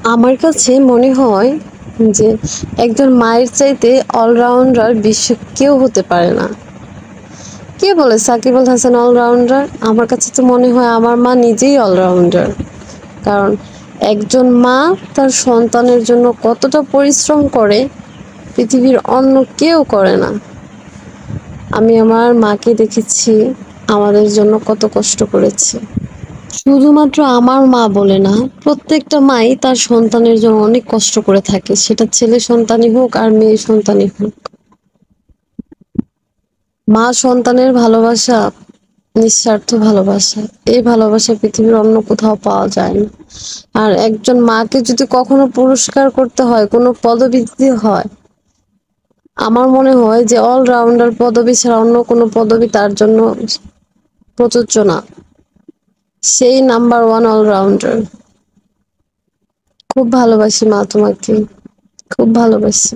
আমার কাছে মনে হয় যে একজন মায়ের চাইতে অলরাউন্ডার বিশ্বে কেউ হতে পারে না। কে বলে সাকিব আল হাসান অলরাউন্ডার? আমার কাছে তো মনে হয় আমার মা নিজেই অলরাউন্ডার। কারণ একজন মা তার সন্তানের জন্য কতটা পরিশ্রম করে পৃথিবীর অন্য কেউ করে না। আমি আমার মাকে দেখেছি আমাদের জন্য কত কষ্ট করেছে। শুধুমাত্র আমার মা বলে না, প্রত্যেকটা মাই তার সন্তানের জন্য অনেক কষ্ট করে থাকে, সেটা ছেলে সন্তানই হোক আর মেয়ে সন্তানই হোক। মা সন্তানের ভালোবাসা নিঃস্বার্থ ভালোবাসা। এই ভালোবাসা পৃথিবীর অন্য কোথাও পাওয়া যায় না। আর একজন মাকে যদি কখনো পুরস্কার করতে হয়, কোনো পদবি দিতে হয়, আমার মনে হয় যে অলরাউন্ডার পদবি ছাড়া অন্য কোনো পদবি তার জন্য প্রযোজ্য না। সেই নাম্বার ওয়ান অলরাউন্ডার। খুব ভালোবাসি মা তোমাকে, খুব ভালোবাসি।